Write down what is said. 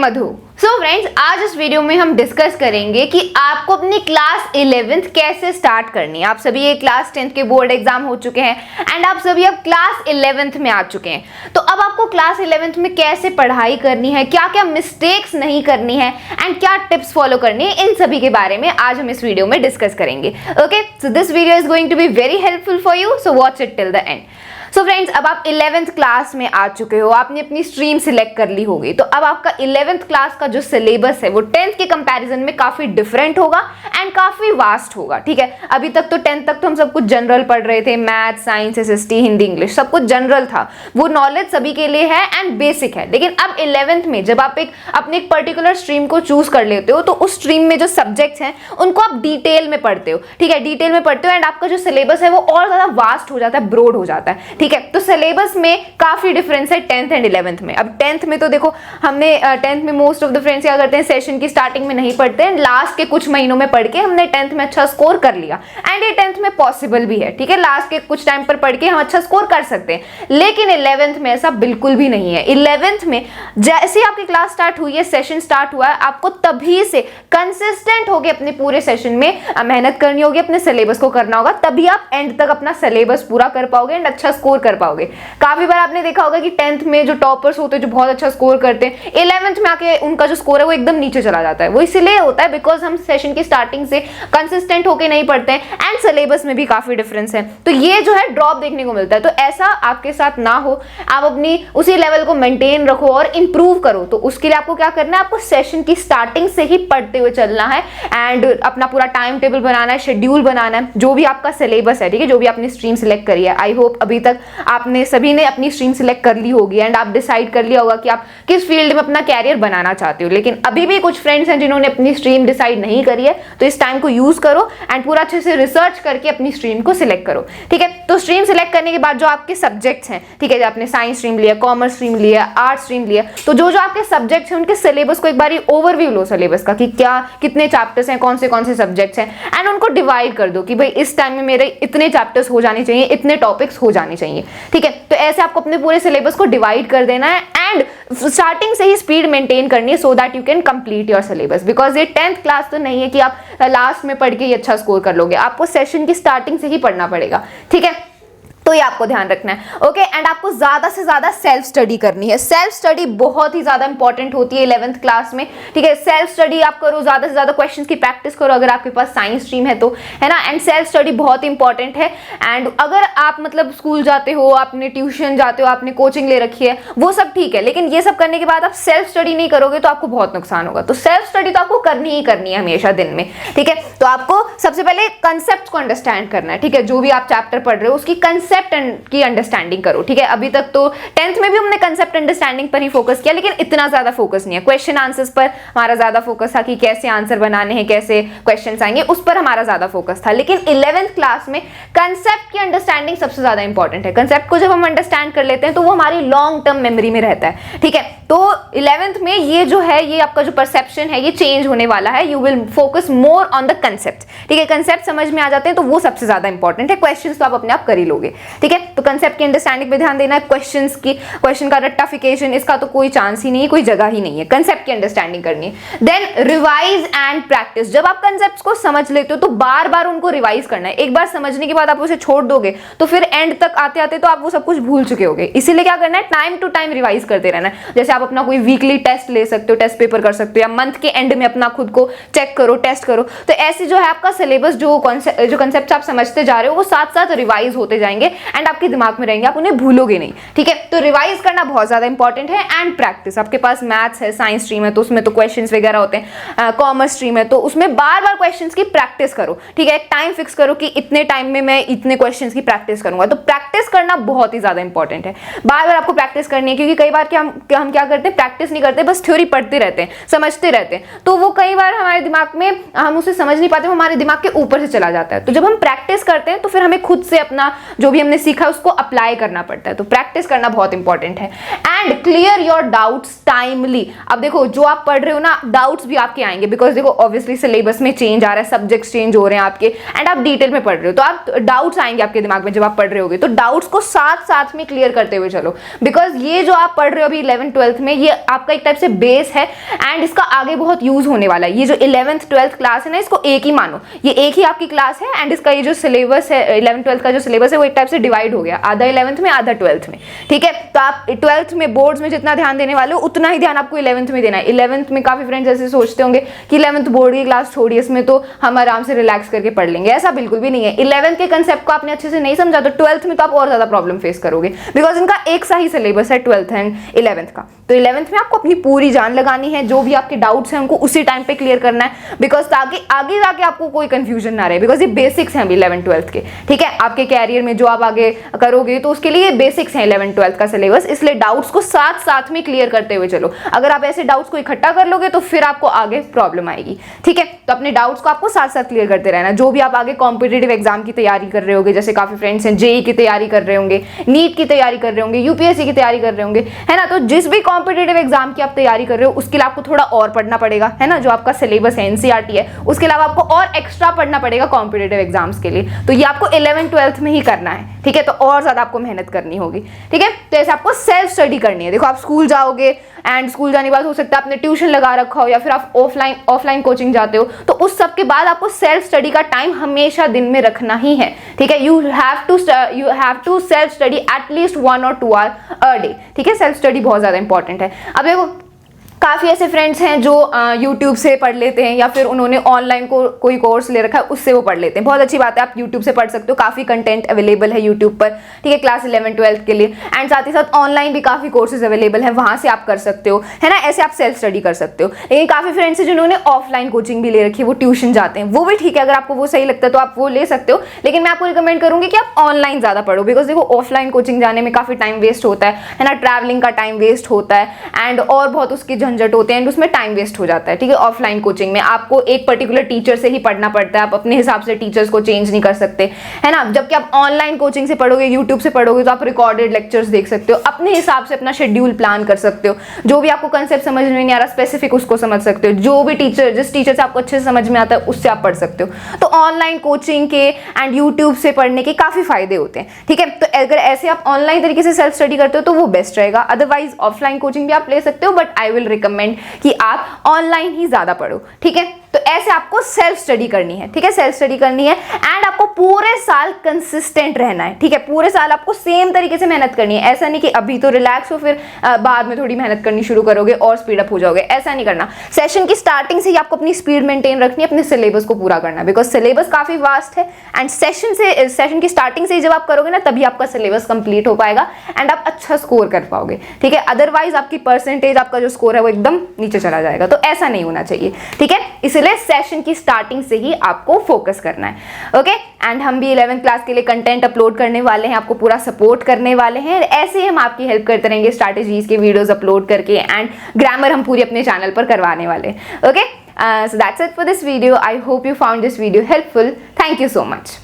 मधु। So friends, आज इस video में हम डिस्कस करेंगे कि आपको अपनी क्लास 11th कैसे स्टार्ट करनी है। आप सभी ये क्लास 10th के बोर्ड एग्जाम हो चुके हैं एंड आप सभी अब क्लास 11th में आ चुके हैं। तो अब आपको क्लास 11th में कैसे पढ़ाई करनी है, क्या क्या मिस्टेक्स नहीं करनी है एंड क्या टिप्स फॉलो करनी है, इन सभी के बारे में आज हम इस वीडियो में डिस्कस करेंगे। Okay, so this video is going to be very helpful for you, so watch it till the end. So friends, अब आप 11th क्लास में आ चुके हो, आपने अपनी स्ट्रीम सिलेक्ट कर ली होगी। तो अब आपका 11th क्लास का जो सिलेबस है वो 10th के कंपैरिजन में काफी डिफरेंट होगा एंड काफी वास्ट होगा। ठीक है, अभी तक तो 10th तक तो हम सब कुछ जनरल पढ़ रहे थे, math, science, SST, Hindi, English, सब कुछ जनरल था, वो नॉलेज सभी के लिए है एंड बेसिक है। लेकिन अब 11th में जब आप अपने एक पर्टिकुलर स्ट्रीम को चूज कर लेते हो तो उस स्ट्रीम में जो सब्जेक्ट्स हैं उनको आप डिटेल में पढ़ते हो। ठीक है, डिटेल में पढ़ते हो एंड आपका जो सिलेबस है वो और ज्यादा वास्ट हो जाता है, ब्रॉड हो जाता है। ठीक है, तो सिलेबस में काफी डिफरेंस है 10th एंड 11th में। अब 10th में तो देखो, हमने 10th में मोस्ट ऑफ द फ्रेंड्स क्या करते हैं, सेशन की स्टार्टिंग में नहीं पढ़ते हैं, लास्ट के कुछ महीनों में पढ़ के हमने 10th में अच्छा स्कोर कर लिया एंड ये 10th में पॉसिबल भी है। ठीक है, लास्ट के कुछ टाइम पर पढ़ के हम अच्छा स्कोर कर सकते हैं, लेकिन 11th में ऐसा बिल्कुल भी नहीं है। 11th में जैसे आपकी क्लास स्टार्ट हुई है, सेशन स्टार्ट हुआ है, आपको तभी से कंसिस्टेंट होकर अपने पूरे सेशन में मेहनत करनी होगी, अपने सिलेबस को करना होगा, तभी आप एंड तक अपना सिलेबस पूरा कर पाओगे एंड अच्छा स्कोर कर पाओगे। काफी बार आपने देखा होगा कि 10th में जो टॉपर्स होते हैं, जो बहुत अच्छा स्कोर करते हैं, 11th में आके उनका जो स्कोर है वो एकदम नीचे चला जाता है। वो इसलिए होता है बिकॉज हम सेशन की स्टार्टिंग से कंसिस्टेंट होके नहीं पढ़ते हैं एंड सिलेबस में भी काफी डिफरेंस है, तो ये जो है ड्रॉप देखने को मिलता है। तो ऐसा आपके साथ ना हो, आप अपनी उसी लेवल को मेंटेन रखो और इंप्रूव करो। तो उसके लिए आपको क्या करना है, आपको सेशन की स्टार्टिंग से ही पढ़ते हुए चलना है एंड अपना पूरा टाइम टेबल बनाना है, शेड्यूल बनाना है, जो भी आपका सिलेबस है। ठीक है, जो भी आपने स्ट्रीम सिलेक्ट करी है, आई होप अभी तक आपने सभी ने अपनी स्ट्रीम सिलेक्ट कर ली होगी एंड आप डिसाइड कर लिया होगा कि आप किस फील्ड में अपना कैरियर बनाना चाहते हो। लेकिन अभी भी कुछ फ्रेंड्स हैं जिन्होंने अपनी स्ट्रीम डिसाइड नहीं करी है, तो इस टाइम को यूज करो एंड पूरा अच्छे से रिसर्च करके अपनी स्ट्रीम को सिलेक्ट करो। ठीक है, तो स्ट्रीम सिलेक्ट करने के बाद जो आपके सब्जेक्ट्स हैं, ठीक है, आपने साइंस स्ट्रीम लिया, कॉमर्स स्ट्रीम लिया, आर्ट्स स्ट्रीम लिया, तो जो जो आपके सब्जेक्ट्स हैं उनके सिलेबस को एक बार ओवरव्यू लो सिलेबस का, कि क्या कितने चैप्टर्स हैं, कौन से सब्जेक्ट्स हैं एंड उनको डिवाइड कर दो कि भाई इस टाइम में मेरे इतने चैप्टर्स हो जाने चाहिए, इतने टॉपिक्स हो जाने चाहिए। ठीक है, तो ऐसे आपको अपने पूरे सिलेबस को डिवाइड कर देना है एंड स्टार्टिंग से ही स्पीड मेंटेन करनी है so that you can complete your syllabus. Because ये 10th क्लास तो नहीं है कि आप लास्ट में पढ़ के ही अच्छा स्कोर कर लोगे, आपको सेशन की स्टार्टिंग से ही पढ़ना पड़ेगा। ठीक है, तो ये आपको ध्यान रखना है। ओके, एंड आपको ज्यादा से ज्यादा सेल्फ स्टडी करनी है। सेल्फ स्टडी बहुत ही ज्यादा इंपॉर्टेंट होती है 11th क्लास में। ठीक है, सेल्फ स्टडी आप करो, ज्यादा से ज्यादा क्वेश्चंस की प्रैक्टिस करो अगर आपके पास साइंस स्ट्रीम है तो, है ना। एंड सेल्फ स्टडी बहुत इंपॉर्टेंट है। एंड अगर आप मतलब स्कूल जाते हो, आपने ट्यूशन जाते हो, आपने कोचिंग ले रखी है, वो सब ठीक है, लेकिन ये सब करने के बाद आप सेल्फ स्टडी नहीं करोगे तो आपको बहुत नुकसान होगा। तो सेल्फ स्टडी तो आपको करनी ही करनी है हमेशा दिन में। ठीक है, तो आपको सबसे पहले कंसेप्ट को अंडरस्टैंड करना है। ठीक है, जो भी आप चैप्टर पढ़ रहे हो उसकी कंसेप्ट की अंडरस्टैंडिंग करो। ठीक है, अभी तक तो 10th में भी हमने कंसेप्ट अंडरस्टैंडिंग पर ही फोकस किया, लेकिन इतना ज्यादा फोकस नहीं है। क्वेश्चन आंसर्स पर हमारा ज्यादा फोकस था कि कैसे आंसर बनाने हैं, कैसे क्वेश्चंस आएंगे, उस पर हमारा ज्यादा फोकस था। लेकिन 11th क्लास में कंसेप्ट की अंडरस्टैंडिंग सबसे ज्यादा इंपॉर्टेंट है। कंसेप्ट को जब हम अंडरस्टैंड कर लेते हैं तो वो हमारी लॉन्ग टर्म मेमोरी में रहता है। ठीक है, तो 11th में ये जो है, ये आपका जो परसेप्शन है ये चेंज होने वाला है। You will focus more on the concept. ठीक है, कंसेप्ट समझ में आ जाते हैं तो वो सबसे ज्यादा इंपॉर्टेंट है। क्वेश्चंस तो आप अपने आप कर ही लोगे। ठीक है, तो कंसेप्ट की अंडरस्टैंडिंग पे ध्यान देना है। क्वेश्चन का रट्टाफिकेशन, इसका तो कोई चांस ही नहीं है, कोई जगह ही नहीं है। कंसेप्ट की अंडरस्टैंडिंग करनी है। Then revise and practice. जब आप कंसेप्ट्स को समझ लेते हो तो बार बार उनको रिवाइज करना है। एक बार समझने के बाद आप उसे छोड़ दोगे तो फिर एंड तक आते आते तो आप वो सब कुछ भूल चुके होगे। इसीलिए क्या करना है, टाइम टू टाइम रिवाइज करते रहना है। जैसे आप अपना कोई वीकली टेस्ट ले सकते हो, टेस्ट पेपर कर सकते हो, या मंथ के एंड में अपना खुद को चेक करो, टेस्ट करो। तो ऐसे जो है आपका सिलेबस, जो कंसेप्ट आप समझते जा रहे हो वो साथ साथ रिवाइज होते जाएंगे एंड आपके दिमाग में रहेंगे, आप उन्हें भूलोगे नहीं। ठीक है, तो रिवाइज करना बहुत ज्यादा इंपॉर्टेंट है एंड प्रैक्टिस। आपके पास मैथ्स है, साइंस स्ट्रीम है तो उसमें तो क्वेश्चंस वगैरह होते हैं, कॉमर्स स्ट्रीम है तो उसमें बार बार क्वेश्चंस की प्रैक्टिस करो। ठीक है, एक टाइम फिक्स करो कि इतने टाइम में मैं इतने क्वेश्चंस की प्रैक्टिस करूंगा। तो प्रैक्टिस करना बहुत ही ज्यादा इंपॉर्टेंट है, बार बार आपको प्रैक्टिस करनी है। क्योंकि कई बार हम क्या करते हैं, प्रैक्टिस नहीं करते, बस थ्योरी पढ़ते रहते हैं, समझते रहते हैं, तो वो कई बार हमारे दिमाग में हम उसे समझ नहीं पाते, हमारे दिमाग के ऊपर से चला जाता है। तो जब हम प्रैक्टिस करते हैं तो फिर हमें खुद से अपना जो भी भी हमने सीखा है उसको अप्लाई करना पड़ता है, तो प्रैक्टिस करना बहुत इंपॉर्टेंट है। And clear your doubts timely. अब देखो जो आप पढ़ रहे हो ना, डाउट्स भी आपके आएंगे, बिकॉज देखो ऑब्वियसली सिलेबस में चेंज आ रहा है, सब्जेक्ट्स चेंज हो रहे हैं आपके, एंड आप डिटेल में पढ़ रहे हो, तो आप डाउट्स आएंगे आपके दिमाग में जब आप पढ़ रहे होगे, तो डाउट्स को साथ साथ में क्लियर करते हुए चलो, बिकॉज ये जो आप पढ़ रहे हो अभी 11th 12th में, ये आपका एक टाइप से बेस है एंड इसका आगे बहुत यूज होने वाला है। ये जो 11th 12th क्लास है ना, इसको एक ही मानो, ये एक ही आपकी क्लास है, एंड इसका ये जो सिलेबस है 11th 12th का जो सिलेबस है वो एक टाइप से डिवाइड हो गया, आधा 11th में आधा 12th में, ठीक है। तो आप 12th में बोर्ड्स में जितना ध्यान देने वाले हो उतना ही ध्यान आपको 11th में देना है। 11th में काफी फ्रेंड्स ऐसे सोचते होंगे कि 11th बोर्ड की क्लास छोड़िए, इसमें तो हम आराम से रिलैक्स करके पढ़ लेंगे, ऐसा बिल्कुल भी नहीं है। 11th के कंसेप्ट को आपने अच्छे से नहीं समझा तो 12th में तो आप और ज्यादा प्रॉब्लम फेस करोगे, बिकॉज इनका एक सा ही सिलेबस है 12th एंड 11th का। तो 11th में आपको अपनी पूरी जान लगानी है, जो भी आपके डाउट्स हैं उनको उसी टाइम पे क्लियर करना है, बिकॉज ताकि आगे जाके आपको कोई कंफ्यूजन ना रहे, बिकॉज ये बेसिक्स हैं अभी 11th 12th के, ठीक है। आपके कैरियर में जो आप आगे करोगे तो उसके लिए बेसिक्स हैं 11th 12th का सिलेबस, इसलिए डाउट्स को साथ साथ में क्लियर करते हुए चलो। अगर आप ऐसे डाउट्स को इकट्ठा कर लोगे तो फिर आपको आगे प्रॉब्लम आएगी, ठीक है। तो अपने डाउट्स को आपको साथ साथ क्लियर करते रहना। जो भी आप आगे कॉम्पिटिटिव एग्जाम की तैयारी कर रहे होगे, जैसे काफी फ्रेंड्स हैं जेईई की तैयारी कर रहे होंगे, नीट की तैयारी कर रहे होंगे, यूपीएससी की तैयारी कर रहे होंगे, है ना, तो जिस भी कॉम्पिटिटिव एग्जाम की आप तैयारी कर रहे हो उसके लिए आपको थोड़ा और पढ़ना पड़ेगा, है ना। जो आपका सिलेबस है एनसीईआरटी है, उसके अलावा आपको और एक्स्ट्रा पढ़ना पड़ेगा कॉम्पिटिटिव एग्जाम्स के लिए, तो ये आपको 11th 12th में ही करना है, ठीक है। तो और ज्यादा आपको मेहनत करनी होगी, ठीक है। तो ऐसे आपको सेल्फ स्टडी करनी है। देखो आप स्कूल जाओगे एंड स्कूल जाने के बाद हो सकता है आपने ट्यूशन लगा रखा हो, या फिर आप ऑफलाइन कोचिंग जाते हो, तो उस सब के बाद आपको सेल्फ स्टडी का टाइम हमेशा दिन में रखना ही है, ठीक है। You have to self study at least 1 or 2 hours a day, ठीक है। सेल्फ स्टडी बहुत ज्यादा इंपॉर्टेंट है। अब देखो काफ़ी ऐसे फ्रेंड्स हैं जो यूट्यूब से पढ़ लेते हैं, या फिर उन्होंने ऑनलाइन कोई कोर्स ले रखा है उससे वो पढ़ लेते हैं। बहुत अच्छी बात है, आप यूट्यूब से पढ़ सकते हो, काफ़ी कंटेंट अवेलेबल है यूट्यूब पर, ठीक है, क्लास 11 12 के लिए। एंड साथ ही साथ ऑनलाइन भी काफ़ी कोर्सेज अवेलेबल है, वहाँ से आप कर सकते हो, है ना। ऐसे आप सेल्फ स्टडी कर सकते हो। लेकिन काफ़ी फ्रेंड्स हैं जिन्होंने ऑफलाइन कोचिंग भी ले रखी है, वो ट्यूशन जाते हैं, वो भी ठीक है, अगर आपको वो सही लगता है तो आप वो ले सकते हो। लेकिन मैं आपको रिकमेंड करूँगी कि आप ऑनलाइन ज़्यादा पढ़ो, बिकॉज देखो ऑफलाइन कोचिंग जाने में काफ़ी टाइम वेस्ट होता है ना, ट्रैवलिंग का टाइम वेस्ट होता है, एंड और बहुत उसके झंझट होते हैं, एंड उसमें टाइम वेस्ट हो जाता है, ठीक है। ऑफलाइन कोचिंग में आपको एक पर्टिकुलर टीचर से ही पढ़ना पड़ता है, आप अपने हिसाब से टीचर्स को चेंज नहीं कर सकते, है ना। जबकि आप ऑनलाइन कोचिंग से पढ़ोगे, यूट्यूब से पढ़ोगे, तो आप रिकॉर्डेड लेक्चर्स देख सकते हो, अपने हिसाब से अपना शेड्यूल प्लान कर सकते हो, जो भी आपको कंसेप्ट समझ में नहीं आ रहा स्पेसिफिक उसको समझ सकते हो, जो भी टीचर जिस टीचर से आपको अच्छे से समझ में आता है उससे आप पढ़ सकते हो। तो ऑनलाइन कोचिंग के एंड यूट्यूब से पढ़ने के काफी फायदे होते हैं, ठीक है। तो अगर ऐसे आप ऑनलाइन तरीके से सेल्फ स्टडी करते हो तो वो बेस्ट रहेगा। अदरवाइज ऑफलाइन कोचिंग भी आप ले सकते हो, बट आई विल रिकमेंड कि आप ऑनलाइन ही ज्यादा पढ़ो, ठीक है। तो ऐसे आपको सेल्फ स्टडी करनी है, ठीक है, सेल्फ स्टडी करनी है। एंड आपको पूरे साल कंसिस्टेंट रहना है, ठीक है। पूरे साल आपको सेम तरीके से मेहनत करनी है। ऐसा नहीं कि अभी तो रिलैक्स हो, फिर बाद में थोड़ी मेहनत करनी शुरू करोगे और स्पीड अप हो जाओगे, ऐसा नहीं करना। सेशन की स्टार्टिंग से ही आपको अपनी स्पीड मेंटेन रखनी है, अपने सिलेबस को पूरा करना है, बिकॉज सिलेबस काफी वास्ट है। एंड सेशन की स्टार्टिंग से ही जब आप करोगे ना, तभी आपका सिलेबस कंप्लीट हो पाएगा एंड आप अच्छा स्कोर कर पाओगे, ठीक है। अदरवाइज आपकी परसेंटेज, आपका जो स्कोर है वो एकदम नीचे चला जाएगा, तो ऐसा नहीं होना चाहिए, ठीक है। इसलिए सेशन की स्टार्टिंग से ही आपको फोकस करना है, ओके। एंड हम भी 11th क्लास के लिए कंटेंट अपलोड करने वाले हैं, आपको पूरा सपोर्ट करने वाले हैं। ऐसे ही हम आपकी हेल्प करते रहेंगे स्ट्रैटेजीज के वीडियोस अपलोड करके, एंड ग्रामर हम पूरी अपने चैनल पर करवाने वाले हैं, okay. So that's it for this video. I hope you found this video helpful. Thank you so much.